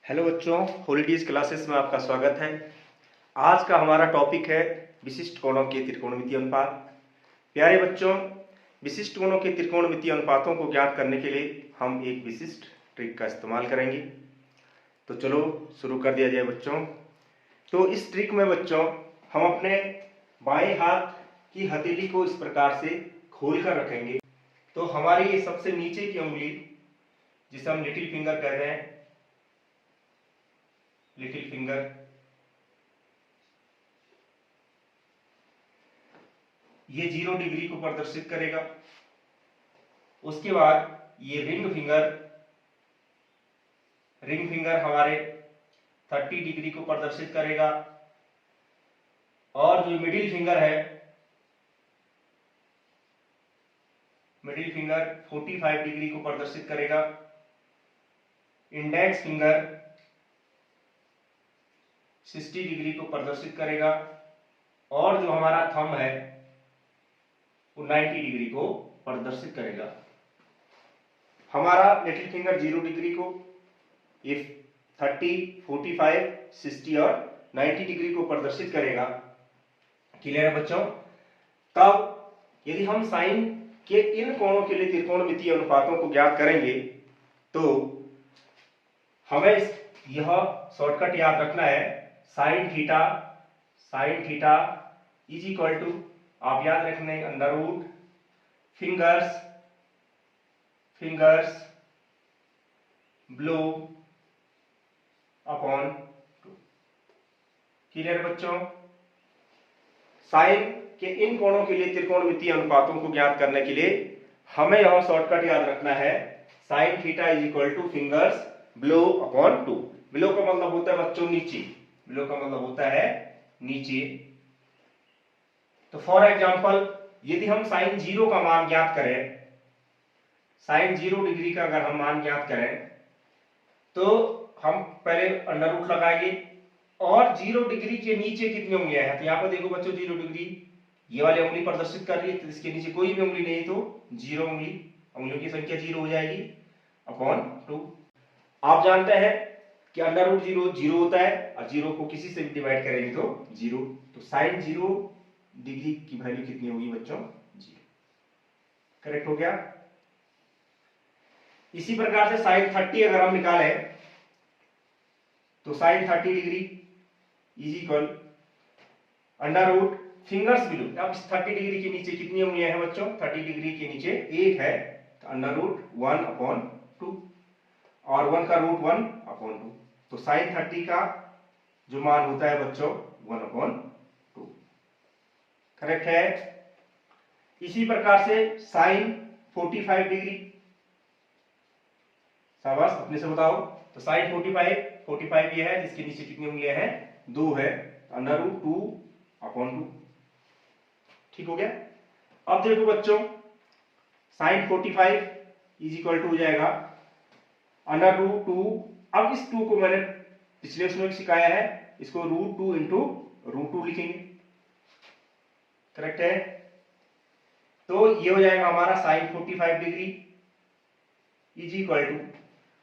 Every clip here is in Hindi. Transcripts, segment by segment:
हेलो बच्चों, हॉलीडेज क्लासेस में आपका स्वागत है। आज का हमारा टॉपिक है विशिष्ट कोणों के त्रिकोणमितीय अनुपात। प्यारे बच्चों, विशिष्ट कोणों के त्रिकोणमितीय अनुपातों को ज्ञात करने के लिए हम एक विशिष्ट ट्रिक का इस्तेमाल करेंगे। तो चलो शुरू कर दिया जाए बच्चों। तो इस ट्रिक में बच्चों हम अपने बाएं हाथ की हथेली को इस प्रकार से खोल कर रखेंगे। तो हमारी ये सबसे नीचे की उंगली, जिसे हम लिटिल फिंगर कह रहे हैं, लिटिल फिंगर, ये 0 डिग्री को प्रदर्शित करेगा। उसके बाद ये रिंग फिंगर हमारे 30 डिग्री को प्रदर्शित करेगा। और जो मिडिल फिंगर है, मिडिल फिंगर 45 डिग्री को प्रदर्शित करेगा। इंडेक्स फिंगर 60 डिग्री को प्रदर्शित करेगा। और जो हमारा थंब है वो 90 डिग्री को प्रदर्शित करेगा। हमारा लिटिल फिंगर 0 डिग्री को, ये 30, 45, 60 और 90 डिग्री को प्रदर्शित करेगा। क्लियर है बच्चों? तब यदि हम साइन के इन कोणों के लिए त्रिकोणमितीय अनुपातों को ज्ञात करेंगे तो हमें यह शॉर्टकट याद रखना है। Sine theta is equal to, आप याद रखने, under root fingers below upon 2। Clear बच्चों? साइन के इन कोणों के लिए त्रिकोणमितीय अनुपातों को ज्ञात करने के लिए हमें यह शॉर्टकट याद रखना है। Sine theta is equal to fingers below upon 2। Blow का मतलब होता है बच्चों नीचे, ब्लो का मतलब होता है नीचे। तो फॉर एग्जांपल, यदि हम साइन 0 का मान ज्ञात करें, साइन 0 डिग्री का अगर हम मान ज्ञात करें तो हम पहले अंडर रूट लगाएंगे। और 0 डिग्री के नीचे कितनी उंगलियां हैं? तो यहां पर देखो बच्चों, 0 डिग्री ये वाली उंगली प्रदर्शित कर रही है, तो इसके नीचे कोई भी उंगली नहीं, तो 0 उंगलियों की संख्या 0 हो जाएगी अपॉन 2। आप जानते हैं कि अंडर रूट 0 होता है और 0 को किसी से भी डिवाइड करेंगे तो 0। तो साइन 0 डिग्री की वैल्यू कितनी होगी बच्चों? 0। करेक्ट हो गया। इसी प्रकार से साइन 30 अगर हम निकालें तो sine 30 degree is equal under root fingers below. अब इस 30 डिग्री के नीचे कितनी उंगलियां हैं बच्चों? 30 डिग्री के नीचे एक है, तो अंडर रूट 1 अपॉन 2, और 1 का रूट 1 अपॉन 2। तो साइन 30 का जो मान होता है बच्चों 1 अपॉन 2। करेक्ट है। इसी प्रकार से साइन 45 डिग्री, शाबाश, अपने से बताओ। तो साइन 45 ये है, जिसके नीचे कितनी उंगलियां हैं? 2 है, अंडर रूट 2 अपॉन 2। ठीक हो गया। अब देखो बच्चों, साइन 45 इज इक्वल टू हो जाएगा अंडर रूट 2। अब इस 2 को मैंने पिछले उसमें भी सिखाया है, इसको रूट 2 इंटू रूट 2 लिखेंगे। करेक्ट है। तो ये हो जाएगा हमारा sine 45 degree is equal to,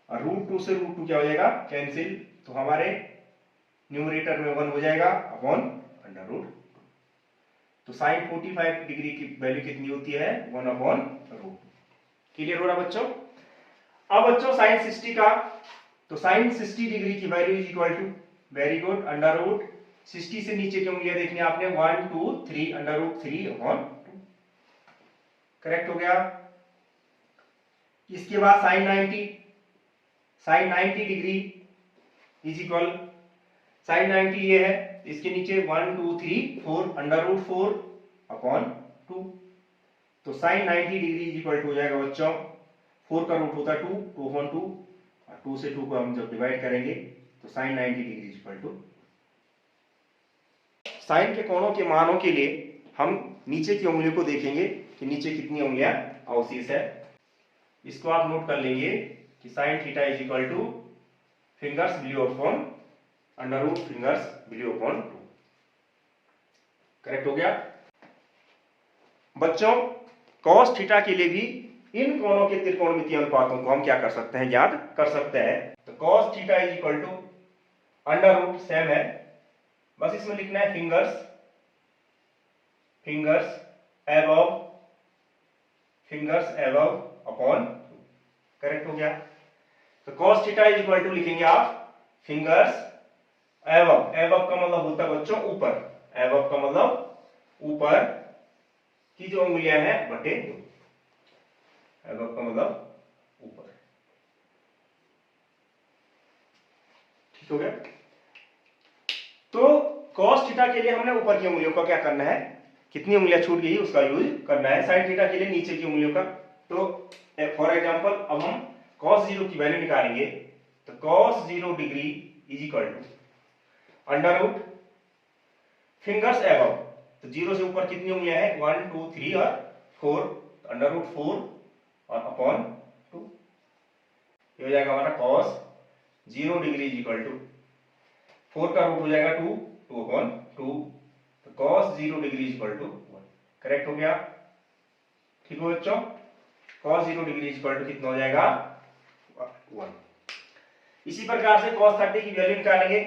root 2 से रूट 2 क्या हो जाएगा? कैंसिल। तो हमारे न्यूमरेटर में 1 हो जाएगा अपॉन अंडर रूट। तो साइन 45 डिग्री की वैल्यू कितनी होती है? 1 अपॉन रूट। क्लियर हो रहा बच्चों? अब बच्चों साइन 60 का, तो साइन 60 डिग्री की value is equal to, very good, under root 60 से नीचे की उंगलियां देखनी आपने, 1 2 3, अंडर रूट 3 अपॉन 2। करेक्ट हो गया। इसके बाद sine 90 degree is equal, sine 90 ये है, इसके नीचे 1 2 3 4, अंडर रूट 4 अपॉन 2। तो sine 90 degree is equal to हो जाएगा बच्चों, 4 का रूट होता है 2, 2 अपॉन 2, और 2 से 2 को हम जब डिवाइड करेंगे तो sine 90 degree is equal to. Sine के कोणों के मानों के लिए हम नीचे की उंगलियों को देखेंगे कि नीचे कितनी उंगलियां अवशेष है। इसको आप नोट कर लेंगे कि sine theta is equal to fingers below upon under root fingers below upon 2। Correct हो गया बच्चों। cos थीटा के लिए भी इन कोणों के त्रिकोणमितीय अनुपातों को हम क्या कर सकते हैं? याद कर सकते हैं। तो cos theta is equal to under root, same है, बस इसमें लिखना है फिंगर्स एबव अपॉन, करेक्ट हो गया। तो cos theta is equal to लिखेंगे आप फिंगर्स एबव, एबव का मतलब होता है बच्चों ऊपर, एबव का मतलब ऊपर की जो उंगलियां हैं बटे दो, एबव का मतलब ऊपर, ठीक हो गया। तो cos थीटा के लिए हमने ऊपर की उंगलियों का क्या करना है, कितनी उंगलियां छूट गई उसका यूज करना है। sin थीटा के लिए नीचे की उंगलियों का, तो फॉर एग्जांपल अब हम cos 0 की वैल्यू निकालेंगे, तो cos 0 degree is equal to under root fingers above, तो 0 से ऊपर कितनी उंगलियां हैं 1 2 3 और 4, तो अंडर रूट 4 और अपॉन 2, ये हो जाएगा हमारा cos 0 degree is equal to 4 का रूट हो जाएगा 2, 2 अपॉन 2, तो cos 0 degree is equal to 1, correct हो गया, ठीक हो बच्चों। cos 0 degree is equal to कितना हो जाएगा 1। इसी प्रकार से cos 30 की वैल्यू निकालेंगे,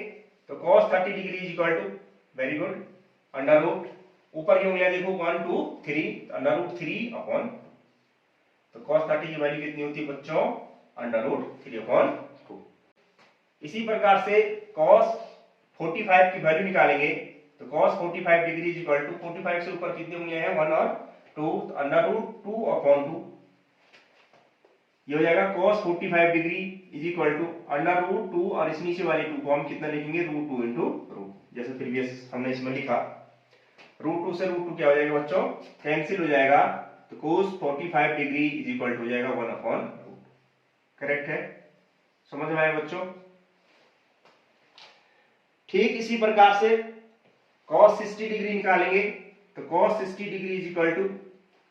तो cos 30 degree is equal to, very good, under root ऊपर की उंगलियां देखो 1 2 3, अंडर रूट 3 अपॉन, तो cos 30 की वैल्यू कितनी होती है बच्चों अंडर रूट 3 अपॉन 2। इसी प्रकार से cos 45 की वैल्यू निकालेंगे, तो cos 45 degree is equal to 45 से ऊपर कितनी उंगलियां हैं 1 और 2, तो अंडर रूट 2 अपॉन 2, ये हो जाएगा cos 45 degree is equal to under root 2 और इस नीचे वाले 2 को हम कितना लिखेंगे रूट 2 इंटू रूट, जैसे प्रीवियस हमने इसमें लिखा, रूट 2 से रूट 2 क्या हो जाएगा बच्चों कैंसिल हो जाएगा, तो cos 45 degree is equal to हो जाएगा 1 अपॉन रूट, करेक्ट है, समझ में आया बच्चों। ठीक इसी प्रकार से cos 60 डिग्री निकालेंगे, तो cos 60 degree is equal to,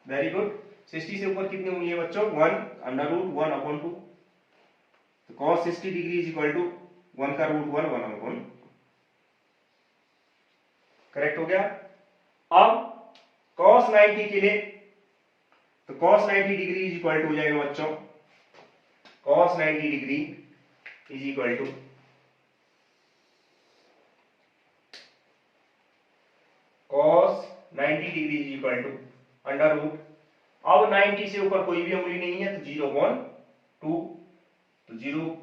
very good, 60 से ऊपर कितनी उंगली है बच्चों 1, अंडर रूट 1 अपॉन 2, तो cos 60 degree is equal to 1 का रूट 1 1 अपॉन, करेक्ट हो गया। अब cos 90 के लिए, तो cos 90 degree is equal to हो जाएगा बच्चों cos 90 degree is equal to cos 90 degree is equal to under root, अब 90 से ऊपर कोई भी उंगली नहीं है तो 0/2, तो 0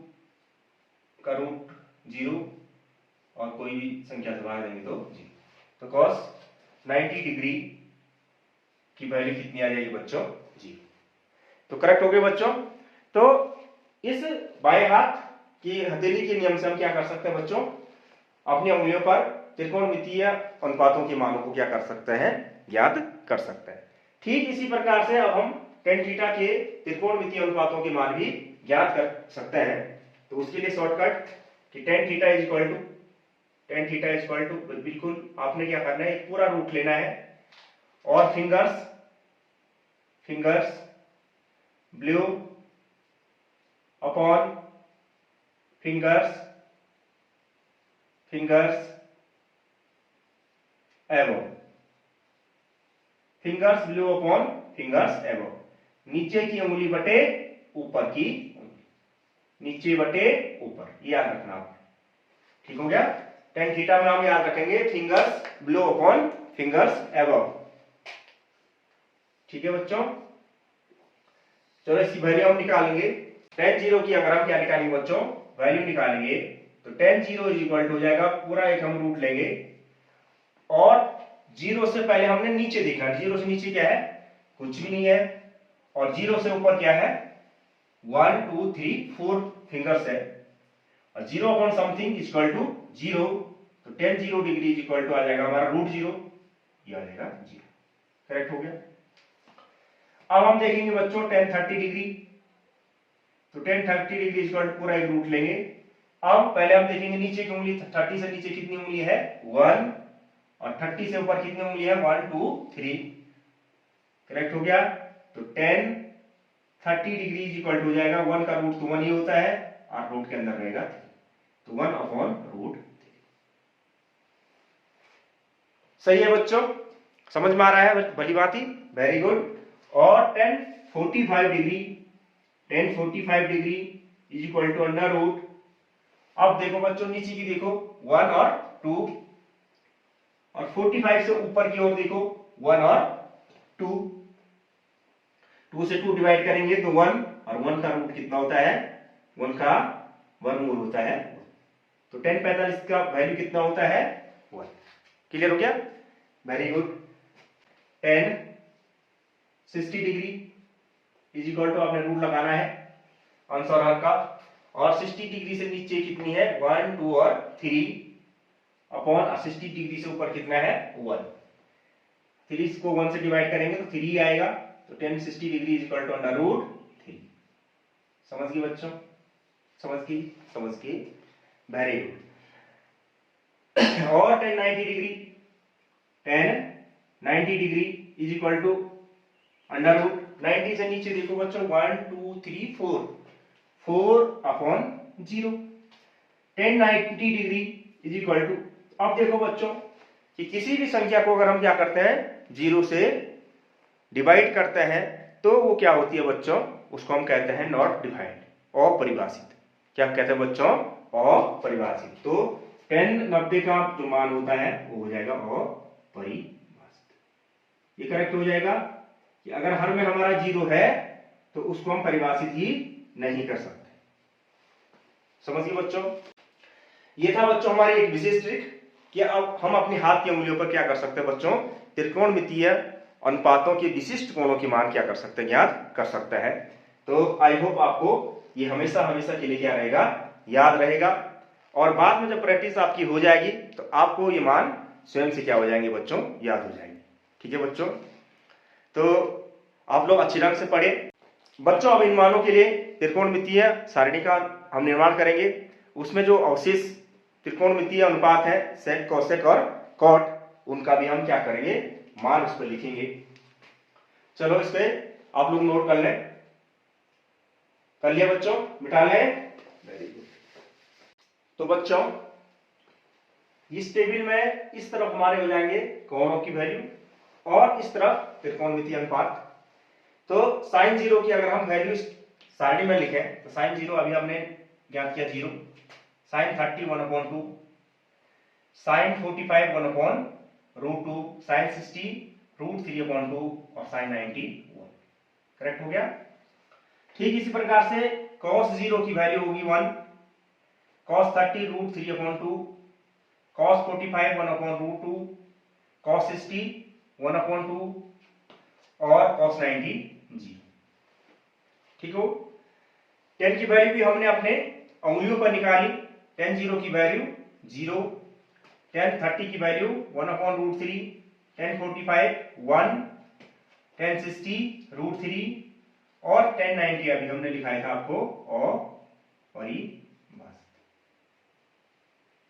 का रूट 0 और कोई भी संख्या से भाग देंगे तो 0, तो cos 90 डिग्री की वैल्यू कितनी आ जाएगी बच्चों 0, तो करेक्ट हो गए बच्चों। तो इस बाएं हाथ की हथेली के नियम से हम क्या कर सकते हैं बच्चों, अपनी उंगलियों पर त्रिकोणमितीय अनुपातों के मानों को क्या कर सकते हैं, ज्ञात कर सकते हैं। ठीक इसी प्रकार से अब हम tan थीटा के त्रिकोणमितीय अनुपातों के मान भी ज्ञात कर सकते हैं, तो उसके लिए शॉर्टकट कि tan theta is equal to बिल्कुल आपने क्या करना है, एक पूरा रूट लेना है और fingers blue upon fingers above, fingers blue upon fingers above, नीचे की उंगली बटे ऊपर की उंगली, नीचे बटे ऊपर, याद रखना आप, ठीक हो गया। tan थीटा में हम याद रखेंगे fingers blue upon fingers above, ठीक है बच्चों। चलो इसकी वैल्यू हम निकालेंगे, tan 0 की अगर हम क्या निकालेंगे बच्चों वैल्यू निकालेंगे, तो tan 0 इज इक्वल टू हो जाएगा, पूरा एक हम रूट लेंगे और 0 से पहले हमने नीचे देखना, 0 से नीचे क्या है कुछ भी नहीं है, और 0 से ऊपर क्या है 1 2 3 4 फिंगर्स है, और 0 upon something is equal to 0, तो tan 0 degree is equal to आ जाएगा हमारा रूट 0, ये आ जाएगा 0, करेक्ट हो गया। अब हम देखेंगे बच्चों tan 30 डिग्री, तो tan 30 degree is equal to पूरा एक रूट लेंगे। अब पहले हम देखेंगे नीचे की उंगली, 30 से नीचे कितनी उंगली है 1, और 30 से ऊपर कितनी उंगली है 1 2 3, करेक्ट हो गया। तो tan 30 degree is equal to हो जाएगा 1 का रूट तो 1 ही होता है और रूट के अंदर रहेगा 3, तो 1 अपॉन रूट 3, सही है बच्चों, समझ में आ रहा है भली बात ही, वेरी गुड। और tan 45 degree is equal to under root अब देखो बच्चों नीचे की देखो 1 और 2, और 45 से ऊपर की ओर देखो 1 और 2, 2 से 2 डिवाइड करेंगे तो 1, और 1 का रूट कितना होता है, 1 का वर्गमूल होता है, तो 10 45 का वैल्यू कितना होता है 1। क्लियर हो गया, very good. 10 60 degree is equal to, आपने रूल लगाना है आंसर हर का, और 60 डिग्री से नीचे कितनी है 1 2 और 3 अपॉन 60 डिग्री से ऊपर कितना है 1, 3 को 1 से डिवाइड करेंगे तो 3 आएगा, तो 10 60 degree is equal to under root 3। समझ गए बच्चों, समझ गए, वेरी गुड। और 10 90 degree, 10 90 degree is equal to under root 90 से नीचे देखो बच्चों 1 2 3 4, 4 upon 0, 10 90 degree is equal to, अब देखो बच्चों कि किसी भी संख्या को अगर हम क्या करते हैं 0 से डिवाइड करते हैं तो वो क्या होती है बच्चों, उसको हम कहते हैं नॉट डिफाइंड, अपरिभाषित। क्या कहते हैं बच्चों, अपरिभाषित। तो 10 90 का जो मान होता है वो हो जाएगा अपरिभाषित। ये करेक्ट हो जाएगा कि अगर हर में हमारा 0 है तो उसको हम परिभाषित ही नहीं कर सकते। समझ गए बच्चों, ये था बच्चों हमारी एक विशेष ट्रिक कि अब हम अपने हाथ की उंगलियों पर क्या कर सकते हैं बच्चों, त्रिकोणमितीय अनुपातों के विशिष्ट कोणों की मान क्या कर सकते हैं, ज्ञात कर सकते हैं। तो आई होप आपको ये हमेशा हमेशा के लिए क्या रहेगा, याद रहेगा, और बाद में जब प्रैक्टिस आपकी हो जाएगी तो आपको ये मान स्वयं से क्या हो जाएंगे बच्चों, याद हो जाएंगे। ठीक है बच्चों, तो आप लोग अच्छी ढंग से पढ़े बच्चों। अब इन मानों के लिए त्रिकोणमितीय सारणी का हम निर्माण करेंगे, उसमें जो अवशेष त्रिकोणमितीय अनुपात है सेक कोसेक और कॉट, उनका भी हम क्या करेंगे, मान उस पर लिखेंगे। चलो इस पे आप लोग नोट कर लें, कर लिया बच्चों, मिटा लें, वेरी गुड। तो बच्चों इस टेबल में इस तरफ हमारे हो जाएंगे कोणों की वैल्यू और इस तरफ त्रिकोणमितीय अनुपात। तो साइन 0 की अगर हम वैल्यू सारणी में लिखें तो साइन 0 अभी हमने ज्ञात किया 0, साइन 30 1/2, साइन 45 1/√2, साइन 60 √3/2 और साइन 90 1। करेक्ट हो गया। ठीक इसी प्रकार से cos 0 की वैल्यू होगी 1, cos 30 √3/2, cos 45 1/√2, cos 60 1/2 और cos 90 0। ठीक हो। 10 की वैल्यू भी हमने अपने उंगलियों पर निकाली, 10 0 की वैल्यू 0, 10 30 की वैल्यू 1/√3, 10 45 1, 10 60 √3 और 10 90 अभी हमने लिखाया था आपको अपरिभाषित।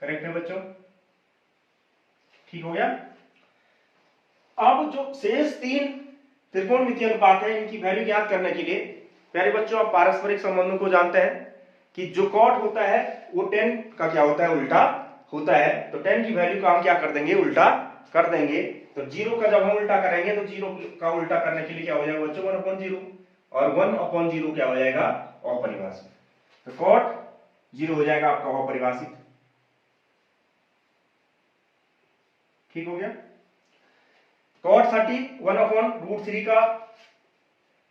करेक्ट है बच्चों, ठीक हो गया। अब जो शेष 3 त्रिकोणमितीय अनुपात है इनकी वैल्यू ज्ञात करने के लिए प्यारे बच्चों आप पारस्परिक संबंधों को जानते हैं कि जो कॉट होता है वो 10 का क्या होता है, उल्टा होता है। तो 10 की वैल्यू का हम क्या कर देंगे, उल्टा कर देंगे। तो 0 का जब हम उल्टा करेंगे तो 0 का उल्टा करने के लिए क्या हो जाएगा बच्चों 1/0, और 1/0 क्या हो जाएगा, अपरिभाषित। तो कॉट 0 हो जाएगा आपका अपरिभाषित। ठीक हो गया। cot 30 1/√3 का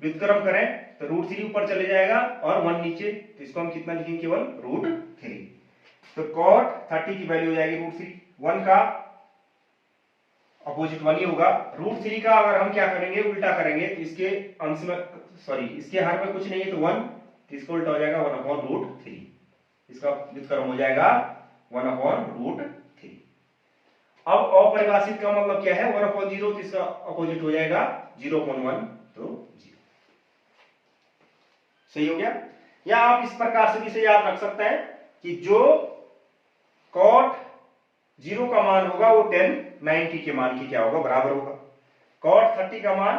व्युत्क्रम करें तो √3 ऊपर चले जाएगा और 1 नीचे, तो इसको हम कितना लिखेंगे, केवल √3। तो cot 30 की वैल्यू हो जाएगी √3, 1 का अपोजिट 1 ही होगा। √3 का अगर हम क्या करेंगे, उल्टा करेंगे तो इसके अंश में इसके हर में कुछ नहीं है तो 1, तो इसको उल्टा हो जाएगा 1/√3, इसका व्युत्क्रम हो जाएगा 1/√3। अब अपरिभाषित का मतलब क्या है, 1/0, तो इसका अपोजिट हो जाएगा 0/1, तो 0। सही हो गया। या आप इस प्रकार से भी इसे याद रख सकते हैं कि जो cot 0 का मान होगा वो 10 90 के मान की क्या होगा, बराबर होगा। cot 30 का मान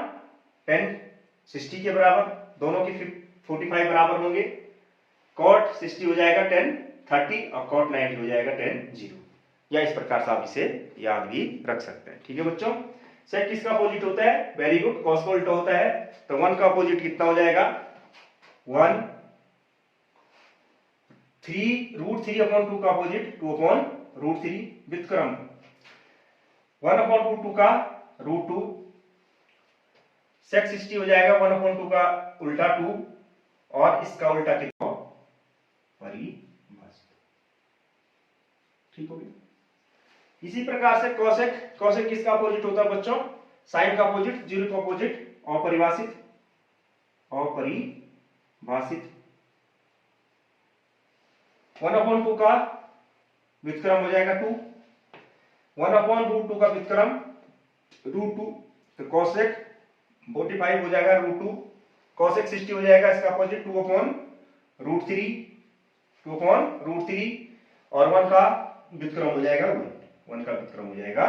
10 60 के बराबर, दोनों की 45 बराबर होंगे। cot 60 हो जाएगा 10 30 और cot 90 हो जाएगा 10 0। या इस प्रकार से आप इसे याद भी रख सकते हैं। ठीक है बच्चों। सेक किसका अपोजिट होता है, वेरी गुड, cos का उल्टा होता है। तो 1 का अपोजिट कितना हो जाएगा 1, 3√3/2 का अपोजिट 2/√3 व्युत्क्रम 1/2 का √2 sec 60 हो जाएगा 1/2 का उल्टा 2 और इसका उल्टा कितना परिभाषित। ठीक हो गया। इसी प्रकार से कॉसेक किसका अपोजिट होता है बच्चों? साइन का अपोजिट, जीरो का अपोजिट अपरिभाषित 1/2 का व्युत्क्रम हो जाएगा 2, 1/√2 का व्युत्क्रम √2, तो cosec 45 हो जाएगा √2, cosec 60 हो जाएगा इसका अपोजिट 2/√3 और 1 का व्युत्क्रम हो जाएगा 1 का व्युत्क्रम हो जाएगा।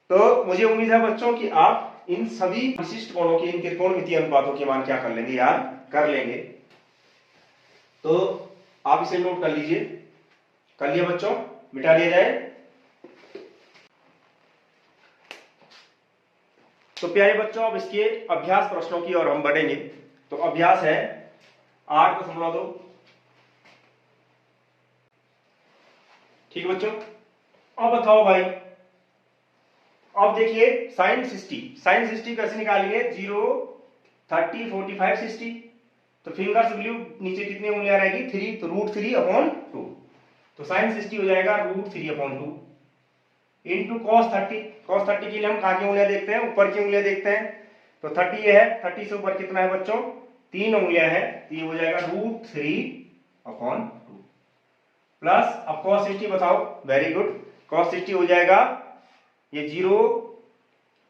तो मुझे उम्मीद है बच्चों कि आप इन सभी विशिष्ट कोणों के, इन त्रिकोणमितीय अनुपातों के मान क्या कर लेंगे, याद कर लेंगे। तो आप इसे नोट कर लीजिए। कर लिया बच्चों? मिटा लिया जाए। तो प्यारे बच्चों, अब इसके अभ्यास प्रश्नों की ओर हम बढ़ेंगे। तो अभ्यास है 8.2। ठीक है बच्चों, अब बताओ भाई, अब देखिए साइन 60 कैसे निकालेंगे? 0, 30, 45, 60। तो फिंगर्स वैल्यू नीचे कितनी उंगलियां रहेगी? 3, तो √3/2। तो साइन 60 हो जाएगा √3/2 इंटू cos 30 के लिए हम कहां की उंगलियां देखते हैं? ऊपर की उंगलियां देखते हैं। तो 30 ये है, 30 से ऊपर कितना है बच्चों? 3 उंगलियां हैं, तो ये हो जाएगा √3/2 प्लस, अब cos 60 बताओ। वेरी गुड, cos 60 हो जाएगा ये 0,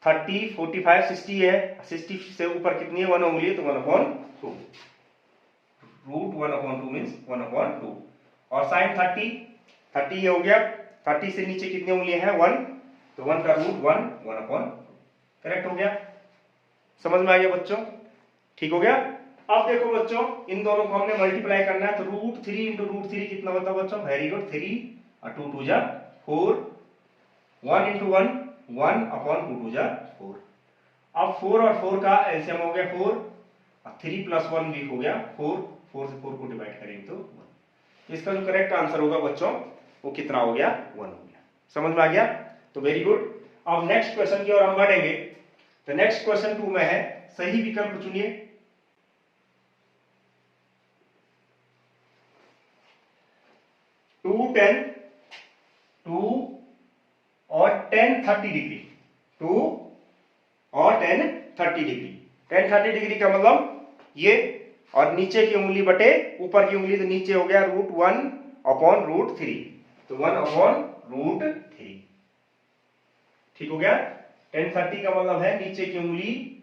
30, 45, 60 है। 60 से ऊपर कितनी है? 1 उंगली है, तो 1/2 √1/2 मींस 1/2। और साइन 30 ये हो गया, 30 से नीचे कितनी उंगलियां हैं? 1, तो 1 का √1 1/2। करेक्ट हो गया? समझ में आ गया बच्चों? ठीक हो गया। अब देखो बच्चों, इन दोनों को हमने मल्टीप्लाई करना है, तो √3 इंटू √3 कितना होता है बच्चों? वेरी गुड, 3 और 2 2 जा 4, 1 इंटू 1 1/2 जा 4। अब 4 और 4 का एलसीएम हो गया 4 और 3 प्लस 1 भी हो गया 4 से 4 को डिवाइड करेंगे तो 1। इसका जो करेक्ट आंसर होगा बच्चों वो कितना हो गया? 1 हो गया। समझ में आ गया? तो वेरी गुड। अब नेक्स्ट क्वेश्चन की ओर हम बढ़ेंगे। तो नेक्स्ट क्वेश्चन 2 में है, सही विकल्प चुनिए। 2 और 10 30 डिग्री, 2 और 10 30 डिग्री। 10 30 डिग्री का मतलब ये, और नीचे की उंगली बटे ऊपर की उंगली, तो नीचे हो गया √1/√3, तो 1/√3। ठीक हो गया? 10 30 का मतलब है नीचे की उंगली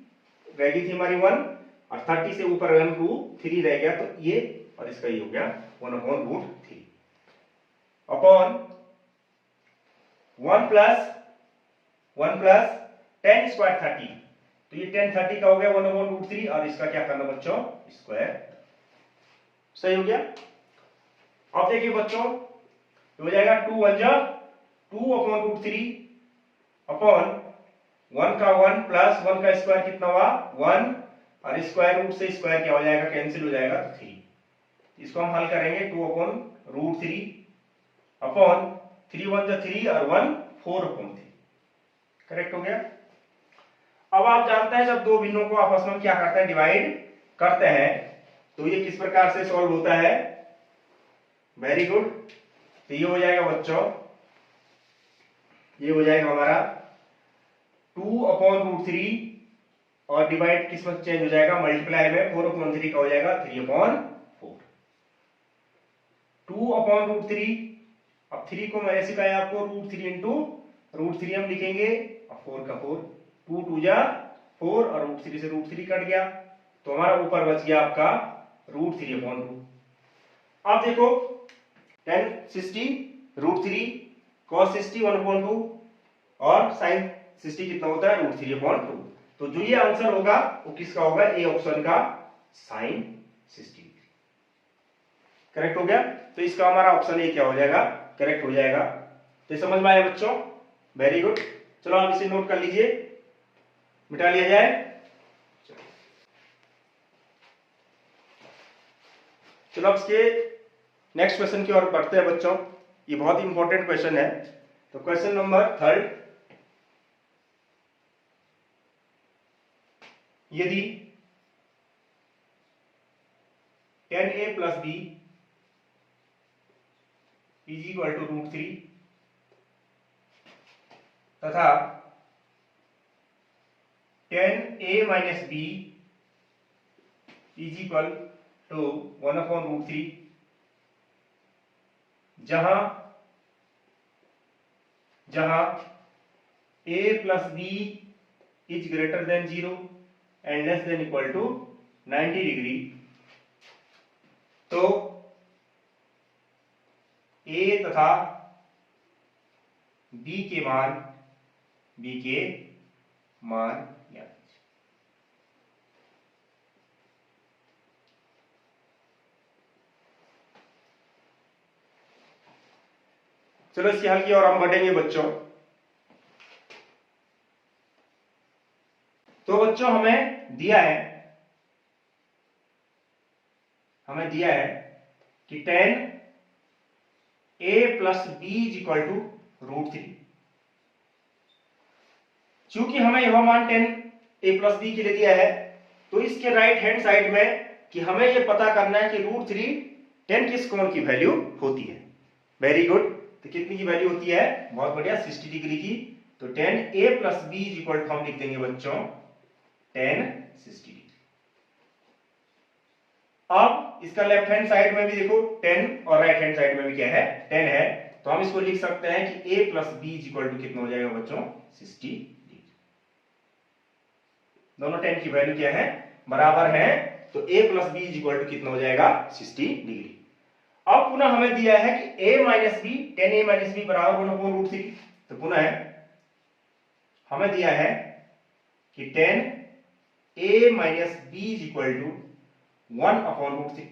रह गई थी हमारी 1 और 30 से ऊपर 1 2 3 रह गया, तो ये और इसका ये हो गया 1/√3 अपॉन 1 प्लस 10 स्क्वायर 30। तो ये 10 30 का हो गया 1/√3 और इसका क्या करना बच्चों? स्क्वायर। सही हो गया? अब देखिए बच्चों, तो हो जाएगा 2 1 जा 2/√3 अपॉन 1 का 1 प्लस 1 का स्क्वायर कितना हुआ? 1 और स्क्वायर रूट से स्क्वायर क्या हो जाएगा? कैंसिल हो जाएगा, तो 3। इसको हम हल करेंगे 2/√3 अपॉन 3 1 जा 3 और 1 4/3। करेक्ट हो गया? अब आप जानते हैं जब दो भिन्नों को आपस में क्या करते हैं? डिवाइड करते हैं, तो ये किस प्रकार से सॉल्व होता है? Very good. तो ये हो जाएगा बच्चों, ये हो जाएगा हमारा 2/√3 और डिवाइड किस में चेंज हो जाएगा? मल्टीप्लाई में 4/3 का हो जाएगा 3/4। 2/√3, अब 3 को मैंने सिखाया आपको √3 इंटू √3 हम लिखेंगे और 4 का 4, 2 2 जा 4 और √3 से √3 कट गया, तो हमारा ऊपर बच गया आपका √3/2। अब देखो 10 60 √3 cos 60 1/2 और sin 60 कितना होता है? √3/2। तो जो ये आंसर होगा वो किसका होगा? ए ऑप्शन का sin 60। करेक्ट हो गया? तो इसका हमारा ऑप्शन ए क्या हो जाएगा? करेक्ट हो जाएगा। तो समझ में आया बच्चों? Very good. चलो आप इसे नोट कर लीजिए, मिटा लिया जाए। चलो अब इसके नेक्स्ट क्वेश्चन की ओर बढ़ते हैं बच्चों। ये बहुत ही इंपॉर्टेंट क्वेश्चन है। तो क्वेश्चन नंबर 3, यदि 10a plus b is equal to √3 तथा 10a minus b is equal to 1/√3, जहां a plus b is greater than 0 and less than equal to 90 degree, तो a तथा b के मान ज्ञात कीजिए। चलो इसके हल की ओर हम बढ़ेंगे बच्चों। तो बच्चों हमें दिया है कि 10a plus b is equal to √3। चूंकि हमें यह मान 10a plus b के लिए दिया है, तो इसके राइट हैंड साइड में कि हमें यह पता करना है कि √3 10 किस कोण की वैल्यू होती है। Very good. तो कितनी की वैल्यू होती है? बहुत बढ़िया, 60 डिग्री की। तो 10a plus b is equal to हम लिख देंगे बच्चों 10 60 डिग्री। अब इसका लेफ्ट हैंड साइड में भी देखो 10 और राइट हैंड साइड में भी क्या है? 10 है। तो हम इसको लिख सकते हैं कि a plus b is equal to कितना हो जाएगा बच्चों? 60 डिग्री। दोनों 10 की वैल्यू क्या है? बराबर है। तो a plus b is equal to कितना हो जाएगा? 60 डिग्री। अब पुनः हमें दिया है कि a minus b 10a minus b बराबर 1/√3। तो पुनः हमें दिया है कि 10a minus b is equal to 1/√3।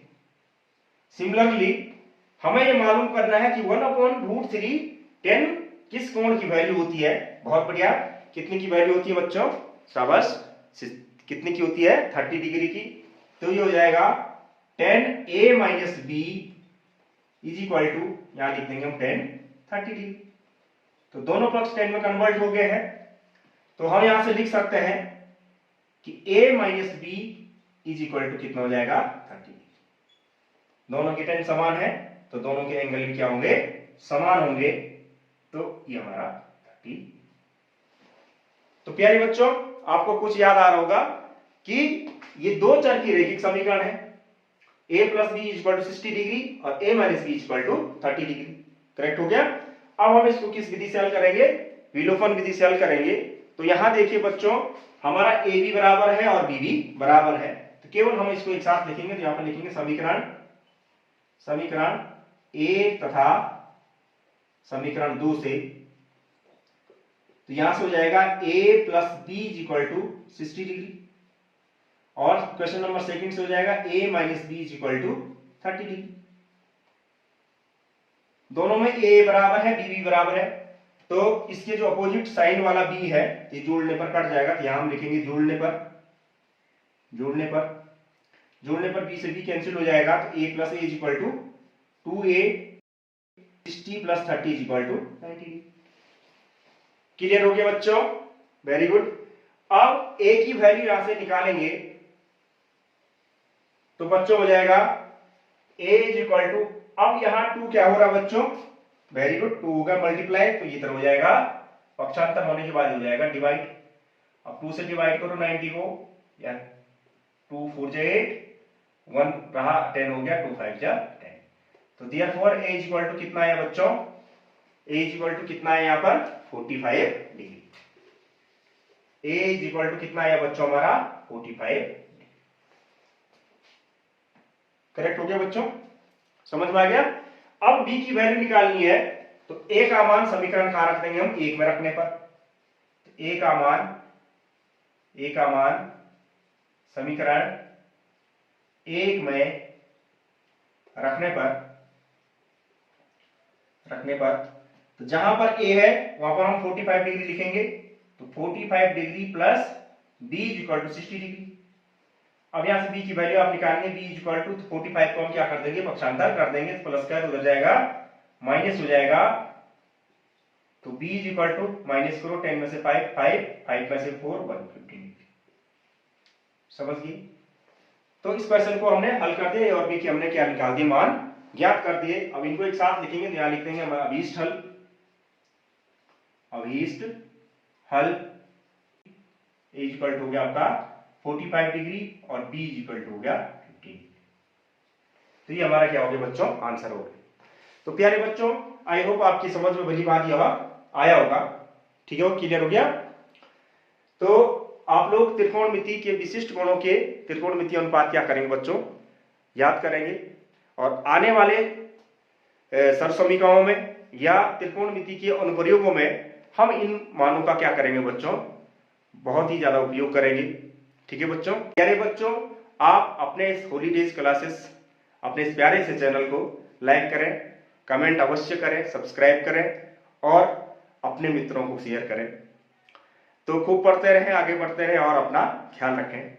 Similarly हमें यह मालूम करना है कि 1/√3 10 किस कोण की वैल्यू होती है। बहुत बढ़िया। कितनी की वैल्यू होती है बच्चों? शाबाश। कितनी की होती है? 30 डिग्री की। तो ये हो जाएगा 10a minus b is equal to, यहां लिख देंगे हम 10 30 डिग्री। तो दोनों पक्ष 10 में कन्वर्ट हो गए हैं। तो हम यहां से लिख सकते हैं कि a minus b is equal to कितना हो जाएगा? 30 डिग्री। दोनों के 10 समान है, तो दोनों के एंगल भी क्या होंगे? समान होंगे। तो ये हमारा 30। तो प्यारे बच्चों, आपको कुछ याद आ रहा होगा कि ये दो चर की रैखिक समीकरण है। a plus b is equal to 60 degree और a minus b is equal to 30 degree. Correct हो गया। अब हम इसको किस विधि से हल करेंगे? विलोपन विधि से हल करेंगे। तो यहां देखिए बच्चों, हमारा a भी बराबर है और b भी बराबर है। तो केवल हम इसको एक साथ लिखेंगे। तो यहां पर लिखेंगे समीकरण 1 तथा समीकरण 2 से। तो यहां से हो जाएगा a plus b is equal to 60 degree और क्वेश्चन नंबर सेकंड से हो जाएगा a minus b is equal to 30 degree. दोनों में a बराबर है, b भी बराबर है। तो इसके जो अपोजिट साइन वाला b है, ये जोड़ने पर कट जाएगा। तो यहां हम लिखेंगे जोड़ने पर b से b कैंसिल हो जाएगा। तो a plus a is equal to 2a 60 plus 30 is equal to 90। Clear हो गया बच्चों? Very good. अब a की वैल्यू यहां से निकालेंगे तो बच्चों हो जाएगा a इज इक्वल टू, अब यहां 2 क्या हो रहा है बच्चों? वेरी गुड, 2 होगा मल्टीप्लाई। तो ये तरह हो जाएगा, पक्षांतर होने के बाद हो जाएगा डिवाइड। अब 2 से डिवाइड करो 90 को, या 2 4 जा 8, 1 रहा 10 हो गया, 2 5 जा 10। तो therefore a is equal to कितना है बच्चों? a इज इक्वल टू कितना है यहां पर? 45 degree. a is equal to कितना है बच्चों हमारा? 45। करेक्ट हो गया बच्चों? समझ में आ गया? अब b की वैल्यू निकालनी है। तो a का मान समीकरण कहां रख देंगे हम? 1 में रखने पर। तो a का मान समीकरण 1 में रखने पर तो जहां पर a है वहां पर हम 45 डिग्री लिखेंगे। तो 45 degree plus b is equal to 60 degree. अब यहाँ से b की वैल्यू आप निकालेंगे, b इक्वल टू 45 को हम क्या कर देंगे, पक्षांतर कर देंगे, तो प्लस का उधर जाएगा माइनस हो जाएगा, तो b इक्वल टू माइनस करो 10 में से 5 5 5 में से 4 115। समझ गए? तो इस क्वेश्चन को हमने हल कर दिया और b की हमने क्या निकाल दिए, मान ज्ञात कर दिए। अब इनको एक साथ लिखेंगे, तो यहाँ लिख देंगे हम अभीष्ट हल, अभीष्ट हल a इक्वल टू हो गया आपका 45 डिग्री और b इक्वल टू हो गया 15। तो ये हमारा क्या हो गया बच्चों, आंसर हो गया। तो प्यारे बच्चों, आई होप आपकी समझ में भली बात यह आया होगा, ठीक है, वो क्लियर हो गया। तो आप लोग त्रिकोणमिति के विशिष्ट गुणों के त्रिकोणमिति अनुपात क्या करेंगे बच्चों, याद करेंगे, और आने वाले सरसमीकाओं में या त्रिकोणमिति के अनुप्रयोगों में हम इन मानों का क्या करेंगे बच्चों, बहुत ही ज्यादा उपयोग करेंगे। ठीक है बच्चों, प्यारे बच्चों, आप अपने इस हॉलीडेज क्लासेस, अपने इस प्यारे से चैनल को लाइक करें, कमेंट अवश्य करें, सब्सक्राइब करें और अपने मित्रों को शेयर करें। तो खूब पढ़ते रहें, आगे बढ़ते रहें और अपना ख्याल रखें।